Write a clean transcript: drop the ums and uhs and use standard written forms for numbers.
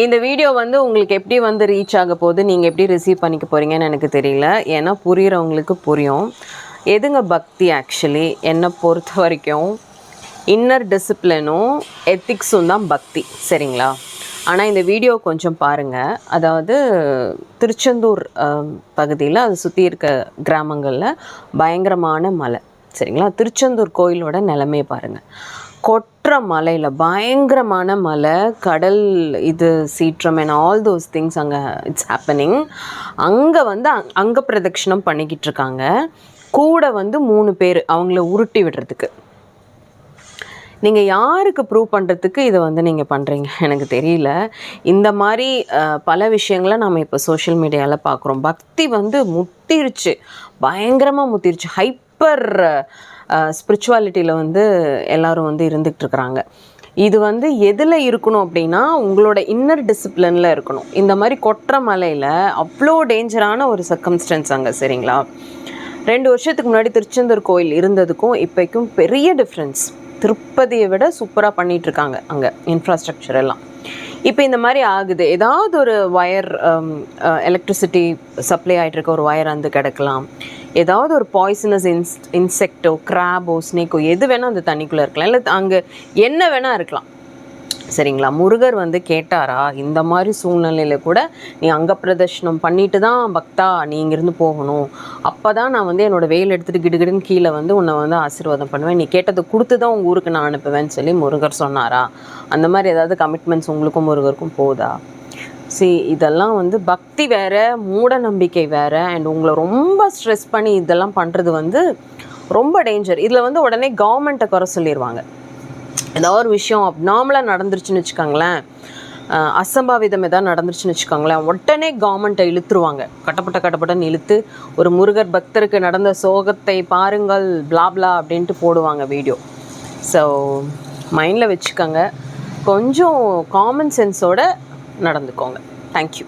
இந்த வீடியோ வந்து உங்களுக்கு எப்படி வந்து ரீச் ஆக போகுது, நீங்கள் எப்படி ரிசீவ் பண்ணிக்க போகிறீங்கன்னு எனக்கு தெரியல. ஏன்னா புரிகிறவங்களுக்கு புரியும். எதுங்க பக்தி ஆக்சுவலி என்னை பொறுத்த வரைக்கும் இன்னர் டிசிப்ளினும் எத்திக்ஸும் தான் பக்தி, சரிங்களா? ஆனால் இந்த வீடியோ கொஞ்சம் பாருங்கள். அதாவது திருச்செந்தூர் பகுதியில் அது சுற்றி இருக்க கிராமங்களில் பயங்கரமான மலை, சரிங்களா? திருச்செந்தூர் கோயிலோட நிலைமையை பாருங்கள். கொற்ற மலையில் பயங்கரமான மலை, கடல் இது சீற்றம் அண்ட் ஆல் தோஸ் திங்ஸ் அங்கே இட்ஸ் ஹேப்பனிங். அங்கே வந்து அங்க பிரதட்சணம் பண்ணிக்கிட்டு இருக்காங்க. கூட வந்து 3 பேர் அவங்கள உருட்டி விடுறதுக்கு. நீங்கள் யாருக்கு ப்ரூவ் பண்ணுறதுக்கு இதை வந்து நீங்கள் பண்ணுறீங்க எனக்கு தெரியல. இந்த மாதிரி பல விஷயங்களை நம்ம இப்போ சோஷியல் மீடியாவில் பார்க்குறோம். பக்தி வந்து முத்திருச்சு, பயங்கரமாக முத்திருச்சு. ஹைப்பர் ஸ்பிரிச்சுவாலிட்டியில் வந்து எல்லோரும் வந்து இருந்துகிட்ருக்குறாங்க. இது வந்து எதில் இருக்கணும் அப்படின்னா உங்களோட இன்னர் டிசிப்ளினில் இருக்கணும். இந்த மாதிரி கொற்ற மலையில் அவ்வளோ டேஞ்சரான ஒரு சர்க்கம்ஸ்டன்ஸ் அங்கே, சரிங்களா? 2 வருஷத்துக்கு முன்னாடி திருச்செந்தூர் கோயில் இருந்ததுக்கும் இப்போக்கும் பெரிய டிஃப்ரென்ஸ். திருப்பதியை விட சூப்பராக பண்ணிகிட்ருக்காங்க அங்கே இன்ஃப்ராஸ்ட்ரக்சர் எல்லாம். இப்போ இந்த மாதிரி ஆகுது. ஏதாவது ஒரு வயர் எலக்ட்ரிசிட்டி சப்ளை ஆகிட்டுருக்க ஒரு வயர் வந்து கிடக்கலாம். ஏதாவது ஒரு பாய்சனஸ் இன்செக்டோ கிராபோ ஸ்னேக்கோ எது வேணால் அந்த தண்ணிக்குள்ளே இருக்கலாம், இல்லை அங்கே என்ன வேணால் இருக்கலாம், சரிங்களா? முருகர் வந்து கேட்டாரா இந்த மாதிரி சூழ்நிலையில் கூட நீ அங்க பிரதர்ஷனம் பண்ணிட்டு தான் பக்தா நீ இங்கேருந்து போகணும், அப்போ தான் நான் வந்து என்னோடய வேல் எடுத்துகிட்டு கிடுகிடுன்னு கீழே வந்து உன்னை வந்து ஆசீர்வாதம் பண்ணுவேன், நீ கேட்டதை கொடுத்து தான் உங்கள் ஊருக்கு நான் அனுப்புவேன்னு சொல்லி முருகர் சொன்னாரா? அந்த மாதிரி ஏதாவது கமிட்மெண்ட்ஸ் உங்களுக்கும் முருகருக்கும் போதா? இதெல்லாம் வந்து பக்தி வேறு, மூட நம்பிக்கை வேறு. அண்ட் உங்களை ரொம்ப ஸ்ட்ரெஸ் பண்ணி இதெல்லாம் பண்ணுறது வந்து ரொம்ப டேஞ்சர். இதில் வந்து உடனே கவர்மெண்ட்டை குறை சொல்லிடுவாங்க. ஏதாவது ஒரு விஷயம் அப்நார்மலாக நடந்துருச்சுன்னு வச்சுக்கோங்களேன், அசம்பாவிதம் எதாவது நடந்துருச்சுன்னு வச்சுக்கோங்களேன், உடனே கவர்மெண்ட்டை இழுத்துருவாங்க. கட்டப்பட்டன்னு இழுத்து ஒரு முருகர் பக்தருக்கு நடந்த சோகத்தை பாருங்கள் பிளாப்லா அப்படின்ட்டு போடுவாங்க வீடியோ. ஸோ மைண்டில் வச்சுக்கோங்க, கொஞ்சம் காமன் சென்ஸோடு நடந்துக்கோங்க. தேங்க்யூ.